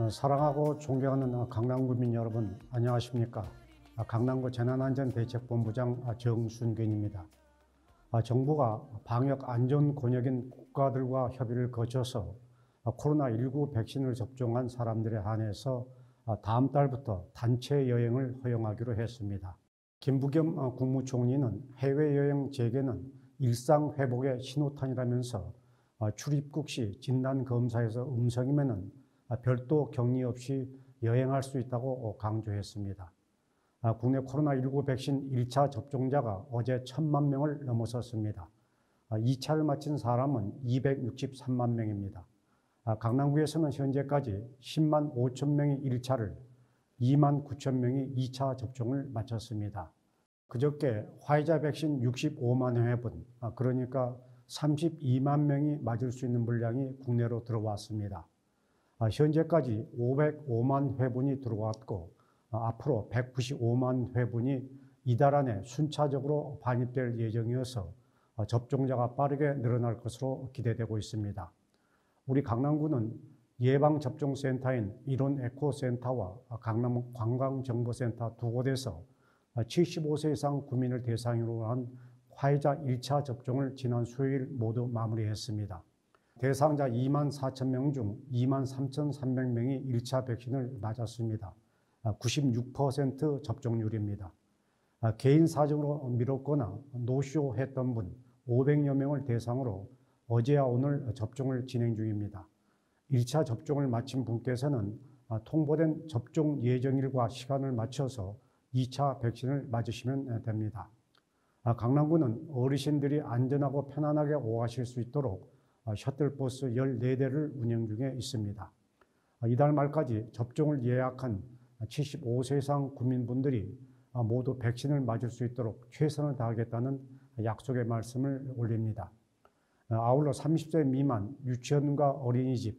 사랑하고 존경하는 강남구민 여러분, 안녕하십니까? 강남구 재난안전대책본부장 정순균입니다. 정부가 방역 안전 권역인 국가들과 협의를 거쳐서 코로나19 백신을 접종한 사람들에 한해서 다음 달부터 단체 여행을 허용하기로 했습니다. 김부겸 국무총리는 해외여행 재개는 일상 회복의 신호탄이라면서 출입국 시 진단검사에서 음성이면은 별도 격리 없이 여행할 수 있다고 강조했습니다. 국내 코로나19 백신 1차 접종자가 어제 1,000만 명을 넘어섰습니다. 2차를 마친 사람은 263만 명입니다. 강남구에서는 현재까지 10만 5천 명이 1차를, 2만 9천 명이 2차 접종을 마쳤습니다. 그저께 화이자 백신 65만 회분, 그러니까 32만 명이 맞을 수 있는 물량이 국내로 들어왔습니다. 현재까지 505만 회분이 들어왔고 앞으로 195만 회분이 이달 안에 순차적으로 반입될 예정이어서 접종자가 빠르게 늘어날 것으로 기대되고 있습니다. 우리 강남구는 예방접종센터인 일원에코센터와 강남 관광정보센터 두 곳에서 75세 이상 구민을 대상으로 한 화이자 1차 접종을 지난 수요일 모두 마무리했습니다. 대상자 2만 4천 명 중 2만 3,300명이 1차 백신을 맞았습니다. 96% 접종률입니다. 개인 사정으로 미뤘거나 노쇼했던 분 500여 명을 대상으로 어제와 오늘 접종을 진행 중입니다. 1차 접종을 마친 분께서는 통보된 접종 예정일과 시간을 맞춰서 2차 백신을 맞으시면 됩니다. 강남구는 어르신들이 안전하고 편안하게 오가실 수 있도록 셔틀버스 14대를 운영 중에 있습니다. 이달 말까지 접종을 예약한 75세 이상 국민분들이 모두 백신을 맞을 수 있도록 최선을 다하겠다는 약속의 말씀을 올립니다. 아울러 30세 미만 유치원과 어린이집,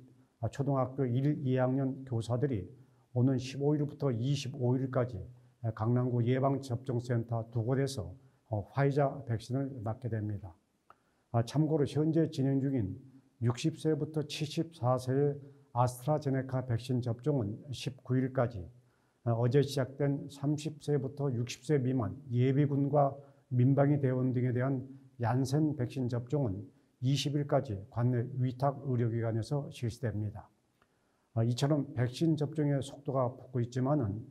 초등학교 1, 2학년 교사들이 오는 15일부터 25일까지 강남구 예방접종센터 두 곳에서 화이자 백신을 맞게 됩니다. 참고로 현재 진행 중인 60세부터 74세의 아스트라제네카 백신 접종은 19일까지, 어제 시작된 30세부터 60세 미만 예비군과 민방위 대원 등에 대한 얀센 백신 접종은 20일까지 관내 위탁 의료기관에서 실시됩니다. 이처럼 백신 접종의 속도가 붙고 있지만은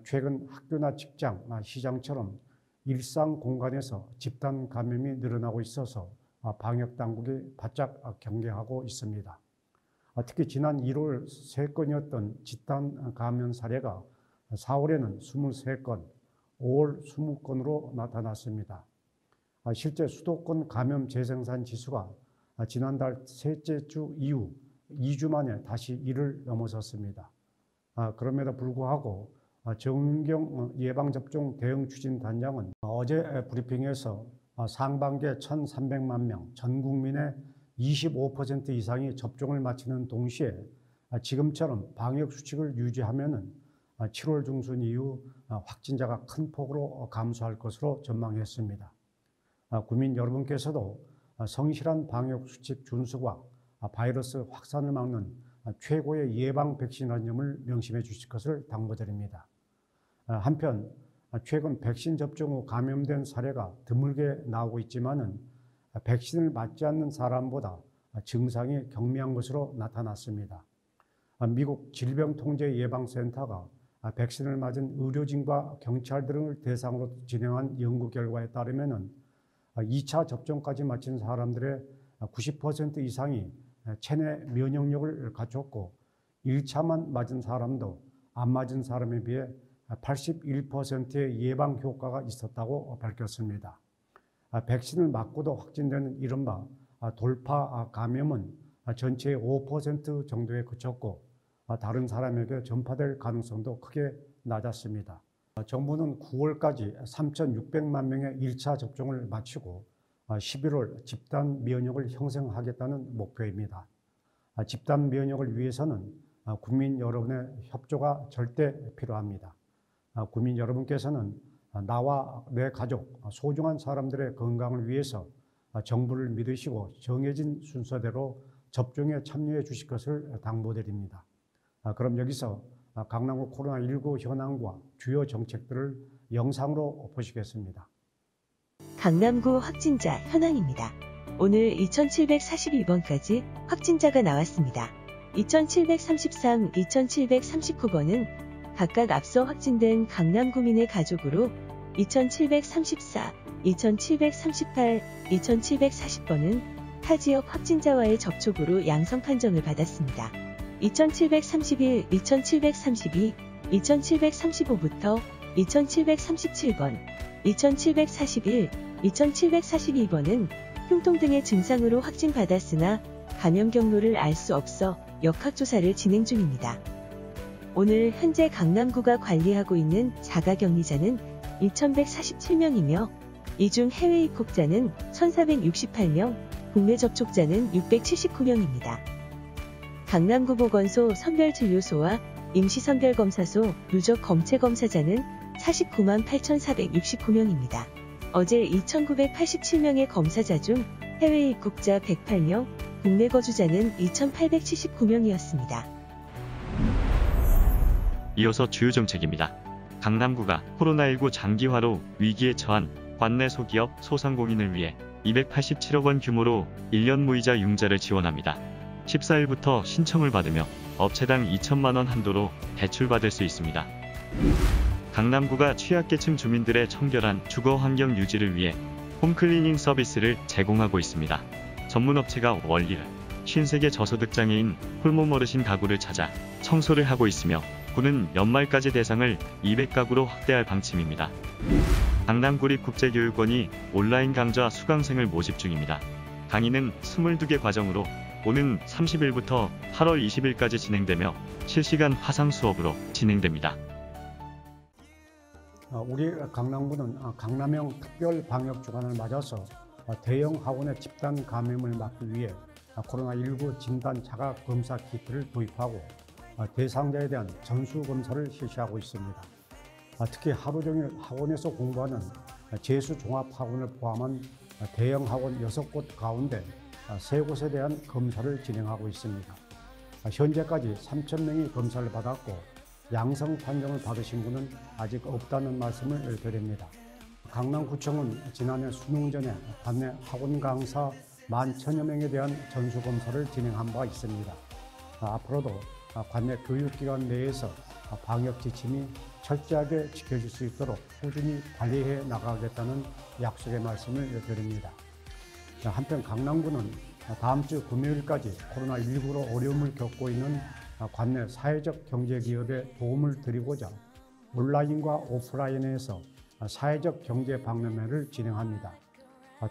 최근 학교나 직장, 시장처럼 일상 공간에서 집단 감염이 늘어나고 있어서 방역 당국이 바짝 경계하고 있습니다. 특히 지난 1월 3건이었던 집단 감염 사례가 4월에는 23건, 5월 20건으로 나타났습니다. 실제 수도권 감염 재생산 지수가 지난달 셋째 주 이후 2주 만에 다시 1을 넘어섰습니다. 그럼에도 불구하고 정은경 예방접종 대응추진단장은 어제 브리핑에서 상반기에 1,300만 명, 전 국민의 25% 이상이 접종을 마치는 동시에 지금처럼 방역수칙을 유지하면은 7월 중순 이후 확진자가 큰 폭으로 감소할 것으로 전망했습니다. 국민 여러분께서도 성실한 방역수칙 준수와 바이러스 확산을 막는 최고의 예방 백신이라는 점을 명심해 주실 것을 당부드립니다. 한편 최근 백신 접종 후 감염된 사례가 드물게 나오고 있지만은 백신을 맞지 않는 사람보다 증상이 경미한 것으로 나타났습니다. 미국 질병통제예방센터가 백신을 맞은 의료진과 경찰 등을 대상으로 진행한 연구 결과에 따르면은 2차 접종까지 마친 사람들의 90% 이상이 체내 면역력을 갖췄고 1차만 맞은 사람도 안 맞은 사람에 비해 81%의 예방 효과가 있었다고 밝혔습니다. 백신을 맞고도 확진되는 이른바 돌파 감염은 전체의 5% 정도에 그쳤고 다른 사람에게 전파될 가능성도 크게 낮았습니다. 정부는 9월까지 3,600만 명의 1차 접종을 마치고 11월 집단 면역을 형성하겠다는 목표입니다. 집단 면역을 위해서는 국민 여러분의 협조가 절대 필요합니다. 국민 여러분께서는 나와 내 가족, 소중한 사람들의 건강을 위해서 정부를 믿으시고 정해진 순서대로 접종에 참여해 주실 것을 당부드립니다. 그럼 여기서 강남구 코로나19 현황과 주요 정책들을 영상으로 보시겠습니다. 강남구 확진자 현황입니다. 오늘 2742번까지 확진자가 나왔습니다. 2733, 2739번은 각각 앞서 확진된 강남구민의 가족으로 2734, 2738, 2740번은 타 지역 확진자와의 접촉으로 양성 판정을 받았습니다. 2731, 2732, 2735부터 2737번, 2741, 2742번은 흉통 등의 증상으로 확진받았으나 감염 경로를 알 수 없어 역학조사를 진행 중입니다. 오늘 현재 강남구가 관리하고 있는 자가격리자는 2147명이며 이 중 해외 입국자는 1468명, 국내 접촉자는 679명입니다. 강남구 보건소 선별진료소와 임시선별검사소 누적 검체검사자는 498만 8,469명입니다. 어제 2,987명의 검사자 중 해외 입국자 108명, 국내 거주자는 2,879명이었습니다. 이어서 주요 정책입니다. 강남구가 코로나19 장기화로 위기에 처한 관내 소기업, 소상공인을 위해 287억 원 규모로 1년 무이자 융자를 지원합니다. 14일부터 신청을 받으며 업체당 2천만 원 한도로 대출받을 수 있습니다. 강남구가 취약계층 주민들의 청결한 주거 환경 유지를 위해 홈클리닝 서비스를 제공하고 있습니다. 전문업체가 월일 53개 저소득장애인 홀몸 어르신 가구를 찾아 청소를 하고 있으며 구는 연말까지 대상을 200가구로 확대할 방침입니다. 강남구립국제교육원이 온라인 강좌 수강생을 모집 중입니다. 강의는 22개 과정으로 오는 30일부터 8월 20일까지 진행되며 실시간 화상 수업으로 진행됩니다. 우리 강남구는 강남형 특별 방역 주간을 맞아서 대형 학원의 집단 감염을 막기 위해 코로나19 진단 자가 검사 키트를 도입하고 대상자에 대한 전수 검사를 실시하고 있습니다. 특히 하루 종일 학원에서 공부하는 재수 종합 학원을 포함한 대형 학원 6곳 가운데 3곳에 대한 검사를 진행하고 있습니다. 현재까지 3,000명이 검사를 받았고 양성 판정을 받으신 분은 아직 없다는 말씀을 드립니다. 강남구청은 지난해 수능 전에 관내 학원 강사 11,000여 명에 대한 전수검사를 진행한 바 있습니다. 앞으로도 관내 교육기관 내에서 방역 지침이 철저하게 지켜질 수 있도록 꾸준히 관리해 나가겠다는 약속의 말씀을 드립니다. 한편 강남구는 다음 주 금요일까지 코로나19로 어려움을 겪고 있는 관내 사회적 경제기업에 도움을 드리고자 온라인과 오프라인에서 사회적 경제 박람회를 진행합니다.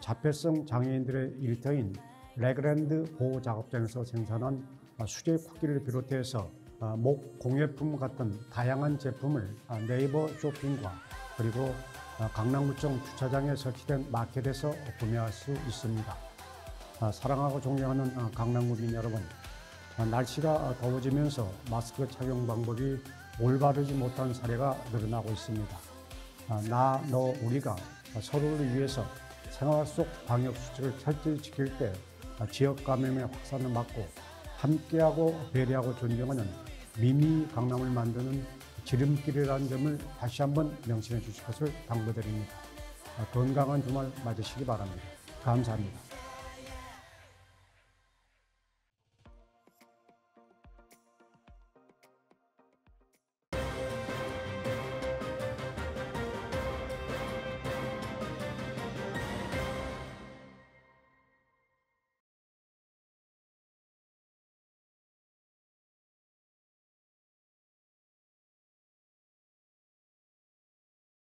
자폐성 장애인들의 일터인 레그랜드 보호작업장에서 생산한 수제 쿠키를 비롯해서 목 공예품 같은 다양한 제품을 네이버 쇼핑과 그리고 강남구청 주차장에 설치된 마켓에서 구매할 수 있습니다. 사랑하고 존경하는 강남구민 여러분, 날씨가 더워지면서 마스크 착용 방법이 올바르지 못한 사례가 늘어나고 있습니다. 나, 너, 우리가 서로를 위해서 생활 속 방역 수칙을 철저히 지킬 때 지역 감염의 확산을 막고 함께하고 배려하고 존경하는 미미 강남을 만드는 지름길이라는 점을 다시 한번 명심해 주실 것을 당부드립니다. 건강한 주말 맞으시기 바랍니다. 감사합니다.